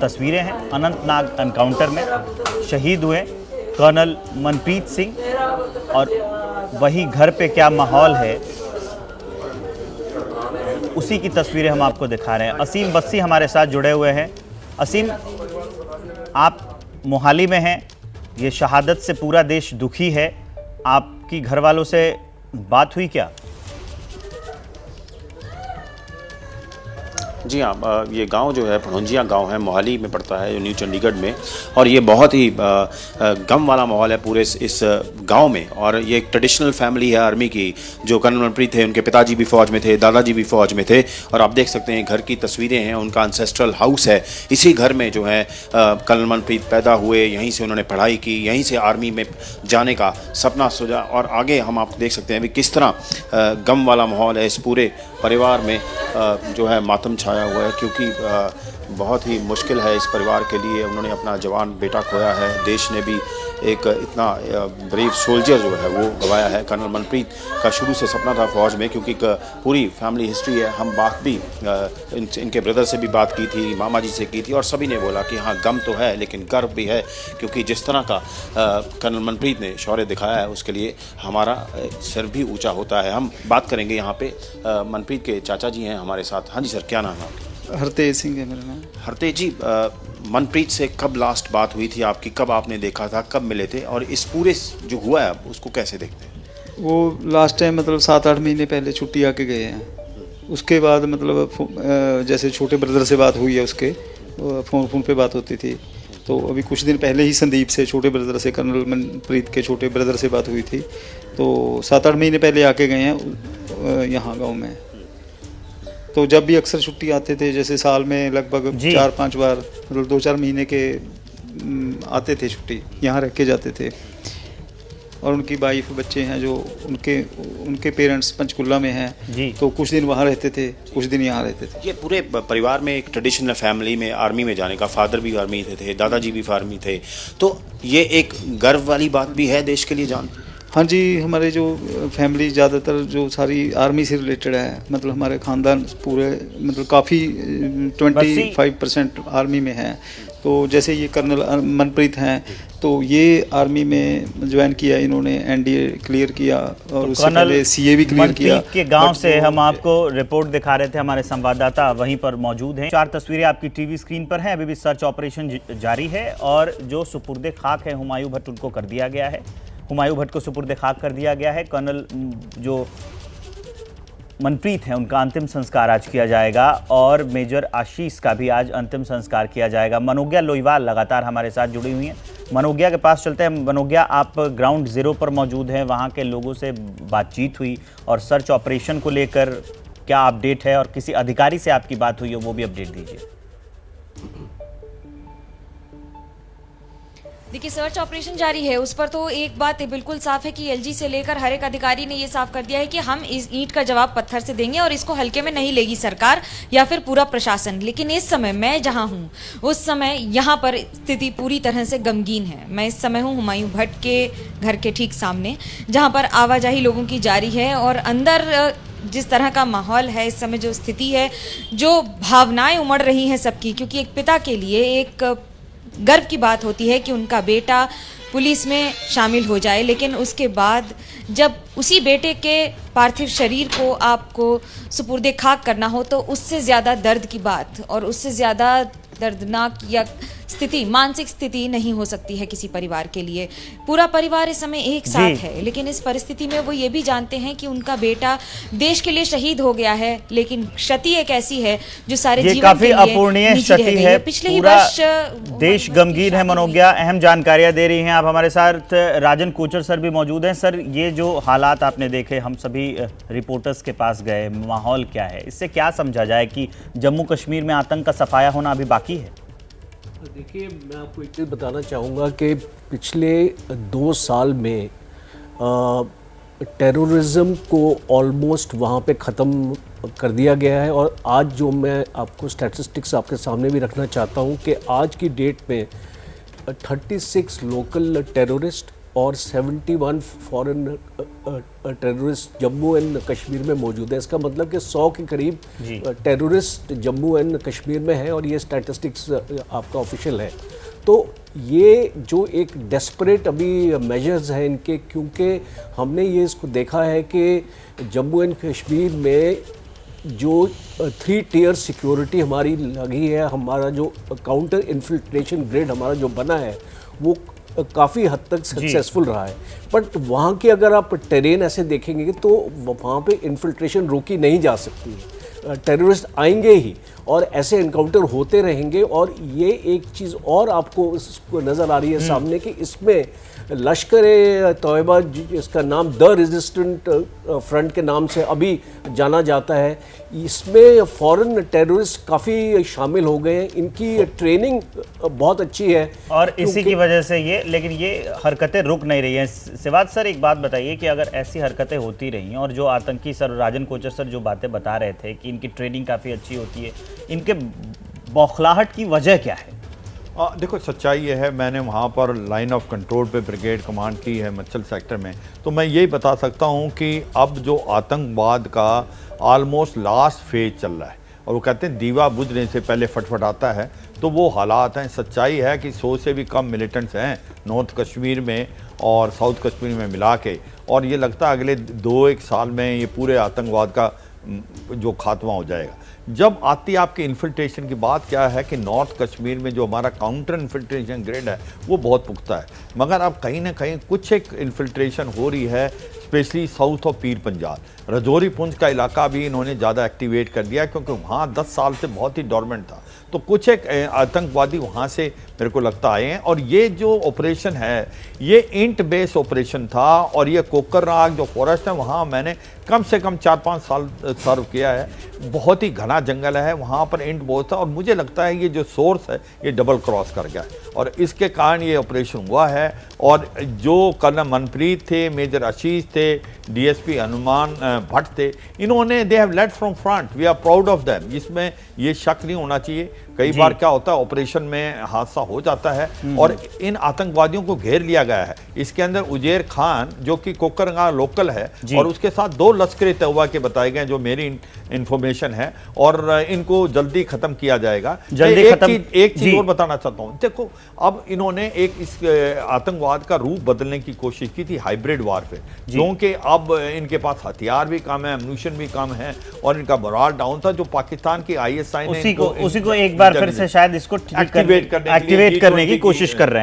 S3: तस्वीरें हैं। अनंतनाग एनकाउंटर में शहीद हुए कर्नल मनप्रीत सिंह और वही घर पे क्या माहौल है उसी की तस्वीरें हम आपको दिखा रहे हैं। असीम बस्सी हमारे साथ जुड़े हुए हैं। असीम, आप मोहाली में हैं। ये शहादत से पूरा देश दुखी है। आपकी घर वालों से बात हुई क्या?
S6: जी हाँ, ये गांव जो है भड़ोंजिया गांव है, मोहाली में पड़ता है, न्यू चंडीगढ़ में। और ये बहुत ही गम वाला माहौल है पूरे इस गांव में। और ये एक ट्रेडिशनल फैमिली है आर्मी की, जो कर्नल मनप्रीत थे, उनके पिताजी भी फौज में थे, दादाजी भी फौज में थे। और आप देख सकते हैं घर की तस्वीरें हैं, उनका एंसेस्ट्रल हाउस है। इसी घर में जो है कर्नल मनप्रीत पैदा हुए, यहीं से उन्होंने पढ़ाई की, यहीं से आर्मी में जाने का सपना सोचा। और आगे हम आप देख सकते हैं भी किस तरह गम वाला माहौल है इस पूरे परिवार में, जो है मातम छाया हुआ है, क्योंकि बहुत ही मुश्किल है इस परिवार के लिए। उन्होंने अपना जवान बेटा खोया है, देश ने भी एक इतना ब्रेव सोल्जर जो है वो गवाया है। कर्नल मनप्रीत का शुरू से सपना था फौज में, क्योंकि पूरी फैमिली हिस्ट्री है। हम बात भी इनके ब्रदर से भी बात की थी, मामा जी से की थी, और सभी ने बोला कि हाँ गम तो है लेकिन गर्व भी है, क्योंकि जिस तरह का कर्नल मनप्रीत ने शौर्य दिखाया है उसके लिए हमारा सिर भी ऊँचा होता है। हम बात करेंगे यहाँ पे मनप्रीत के चाचा जी हैं हमारे साथ। हाँ जी सर, क्या नाम है आपका?
S7: हरतेज सिंह है मेरा नाम।
S6: हरतेज जी, मनप्रीत से कब लास्ट बात हुई थी आपकी, कब आपने देखा था, कब मिले थे, और इस पूरे जो हुआ है उसको कैसे देखते हैं?
S7: वो लास्ट टाइम मतलब 7-8 महीने पहले छुट्टी आके गए हैं। उसके बाद मतलब जैसे छोटे ब्रदर से बात हुई है, उसके फ़ोन पे बात होती थी। तो अभी कुछ दिन पहले ही संदीप से, छोटे ब्रदर से, कर्नल मनप्रीत के छोटे ब्रदर से बात हुई थी। तो 7-8 महीने पहले आके गए हैं यहाँ गाँव में। तो जब भी अक्सर छुट्टी आते थे, जैसे साल में लगभग 4-5 बार, मतलब 2-4 महीने के आते थे छुट्टी, यहाँ रह के जाते थे। और उनकी वाइफ, बच्चे हैं जो उनके पेरेंट्स पंचकुला में हैं, तो कुछ दिन वहाँ रहते थे, कुछ दिन यहाँ रहते थे।
S6: ये पूरे परिवार में एक ट्रेडिशनल फैमिली में आर्मी में जाने का, फादर भी आर्मी थे, दादाजी भी आर्मी थे, तो ये एक गर्व वाली बात भी है देश के लिए जान।
S7: हाँ जी, हमारे जो फैमिली ज़्यादातर जो सारी आर्मी से रिलेटेड है, मतलब हमारे ख़ानदान पूरे मतलब काफ़ी 25% आर्मी में है। तो जैसे ये कर्नल मनप्रीत हैं, तो ये आर्मी में ज्वाइन किया इन्होंने, एनडीए क्लियर किया, और उससे पहले सीए भी क्लियर किया।
S3: के गांव से हम आपको रिपोर्ट दिखा रहे थे, हमारे संवाददाता वहीं पर मौजूद हैं। 4 तस्वीरें आपकी टीवी स्क्रीन पर हैं। अभी भी सर्च ऑपरेशन जारी है, और जो सुपुर्दे खाक है हुमायूं भट्ट, उनको कर दिया गया है। हुमायूं भट्ट को सुपुर्दे खाक कर दिया गया है। कर्नल जो मनप्रीत हैं उनका अंतिम संस्कार आज किया जाएगा, और मेजर आशीष का भी आज अंतिम संस्कार किया जाएगा। मनोज्ञा लोईवाल लगातार हमारे साथ जुड़ी हुई हैं। मनोज्ञा के पास चलते हैं। मनोज्ञा, आप ग्राउंड ज़ीरो पर मौजूद हैं, वहाँ के लोगों से बातचीत हुई, और सर्च ऑपरेशन को लेकर क्या अपडेट है, और किसी अधिकारी से आपकी बात हुई हो वो भी अपडेट दीजिए।
S4: देखिए, सर्च ऑपरेशन जारी है, उस पर तो एक बात बिल्कुल साफ है कि एलजी से लेकर हर एक अधिकारी ने ये साफ कर दिया है कि हम इस ईंट का जवाब पत्थर से देंगे, और इसको हल्के में नहीं लेगी सरकार या फिर पूरा प्रशासन। लेकिन इस समय मैं जहां हूं, उस समय यहां पर स्थिति पूरी तरह से गमगीन है। मैं इस समय हूं हुमायूं भट्ट के घर के ठीक सामने, जहां पर आवाजाही लोगों की जारी है, और अंदर जिस तरह का माहौल है इस समय, जो स्थिति है, जो भावनाएं उमड़ रही हैं सबकी, क्योंकि एक पिता के लिए एक गर्व की बात होती है कि उनका बेटा पुलिस में शामिल हो जाए, लेकिन उसके बाद जब उसी बेटे के पार्थिव शरीर को आपको सुपुर्दे खाक करना हो, तो उससे ज़्यादा दर्द की बात और उससे ज़्यादा दर्दनाक या स्थिति, मानसिक स्थिति नहीं हो सकती है किसी परिवार के लिए। पूरा परिवार इस समय एक साथ है, लेकिन इस परिस्थिति में वो ये भी जानते हैं कि उनका बेटा देश के लिए शहीद हो गया है, लेकिन क्षति एक ऐसी है जो सारे जीवन
S3: काफी
S4: के लिए
S3: अपूर्णीय
S4: निजी रह
S3: क्षति
S4: गई
S3: है।
S4: पिछले ही
S3: पूरा
S4: वर्ष
S3: देश गमगीन है। मनोज्ञा, अहम जानकारियां दे रही हैं आप हमारे साथ। राजन कोचर सर भी मौजूद हैं। सर, ये जो हालात आपने देखे, हम सभी रिपोर्टर्स के पास गए, माहौल क्या है, इससे क्या समझा जाए कि जम्मू कश्मीर में आतंक का सफाया होना अभी बाकी है?
S8: देखिए, मैं आपको एक चीज़ बताना चाहूँगा कि पिछले 2 साल में टेररिज्म को ऑलमोस्ट वहाँ पे ख़त्म कर दिया गया है। और आज जो मैं आपको स्टैटिस्टिक्स आपके सामने भी रखना चाहता हूँ कि आज की डेट में 36 लोकल टेररिस्ट और 71 foreign terrorist Jammu and Kashmir में मौजूद है। इसका मतलब कि 100 के करीब टेररिस्ट जम्मू एंड कश्मीर में है, और ये स्टैटिस्टिक्स आपका ऑफिशियल है। तो ये जो एक डेस्परेट अभी मेजर्स हैं इनके, क्योंकि हमने ये इसको देखा है कि जम्मू एंड कश्मीर में जो 3 टियर सिक्योरिटी हमारी लगी है, हमारा जो काउंटर इन्फिल्ट्रेशन ग्रिड हमारा जो बना है, वो काफ़ी हद तक सक्सेसफुल रहा है। बट वहाँ के अगर आप टेरेन ऐसे देखेंगे तो वहाँ पे इन्फिल्ट्रेशन रोकी नहीं जा सकती है, टेररिस्ट आएंगे ही। और ऐसे एनकाउंटर होते रहेंगे। और ये एक चीज़ और आपको नज़र आ रही है सामने कि इसमें लश्कर-ए-तौयबा, इसका नाम द रेजिस्टेंट फ्रंट के नाम से अभी जाना जाता है, इसमें फॉरेन टेररिस्ट काफ़ी शामिल हो गए हैं। इनकी ट्रेनिंग बहुत अच्छी है
S3: और इसी की वजह से लेकिन ये हरकतें रुक नहीं रही हैं। सिवाज सर, एक बात बताइए कि अगर ऐसी हरकतें होती रही और जो आतंकी सर राजन कोचर सर जो बातें बता रहे थे कि इनकी ट्रेनिंग काफ़ी अच्छी होती है, इनके बौखलाहट की वजह क्या है?
S9: देखो, सच्चाई ये है, मैंने वहाँ पर लाइन ऑफ कंट्रोल पे ब्रिगेड कमांड की है मच्छल सेक्टर में, तो मैं यही बता सकता हूँ कि अब जो आतंकवाद का ऑलमोस्ट लास्ट फेज चल रहा है, और वो कहते हैं दीवा बुझने से पहले फटफटाता है, तो वो हालात हैं। सच्चाई है कि 100 से भी कम मिलिटेंट्स हैं नॉर्थ कश्मीर में और साउथ कश्मीर में मिला के, और ये लगता है अगले 2-1 साल में ये पूरे आतंकवाद का जो खात्मा हो जाएगा। जब आती आपकी इन्फिल्ट्रेशन की बात, क्या है कि नॉर्थ कश्मीर में जो हमारा काउंटर इन्फिल्ट्रेशन ग्रेड है वो बहुत पुख्ता है, मगर अब कहीं ना कहीं कुछ एक इन्फिल्ट्रेशन हो रही है, specially south of Pir Panjal, Rajouri Poonch का इलाका भी इन्होंने ज़्यादा एक्टिवेट कर दिया, क्योंकि वहाँ 10 साल से बहुत ही डोरमेंट था। तो कुछ एक आतंकवादी वहाँ से मेरे को लगता आए हैं, और ये जो ऑपरेशन है ये इंट बेस ऑपरेशन था, और ये कोकरनाग जो फॉरेस्ट है वहाँ मैंने कम से कम 4-5 साल सर्व किया है। बहुत ही घना जंगल है, वहाँ पर इंट बहुत था, और मुझे लगता है ये जो सोर्स है ये डबल क्रॉस कर गया है, और इसके कारण ये ऑपरेशन हुआ है। और जो कर्नल मनप्रीत थे, मेजर आशीष थे, डीएसपी हनुमान भट्ट थे, इन्होंने they have led from front, we are proud of them, इसमें ये शक नहीं होना चाहिए। कई बार क्या होता है, ऑपरेशन में हादसा हो जाता है, और इन आतंकवादियों को घेर लिया गया है। इसके अंदर उजैर खान जो कि कोकरनाग लोकल है, और उसके साथ 2 लश्कर-ए-तौबा के बताए गए जो मेरी इंफॉर्मेशन है, और इनको जल्दी खत्म किया जाएगा। एक चीज और बताना चाहता हूँ, देखो अब इन्होंने एक इस आतंकवाद का रूप बदलने की कोशिश की थी, हाइब्रिड वारफेयर, क्योंकि अब इनके पास हथियार भी कम है, एम्यूनिशन भी कम है, और इनका मोराल डाउन था, जो पाकिस्तान की ISI ने
S3: उसी को एक बार फिर से शायद इसको एक्टिवेट करने की कोशिश कर रहे हैं।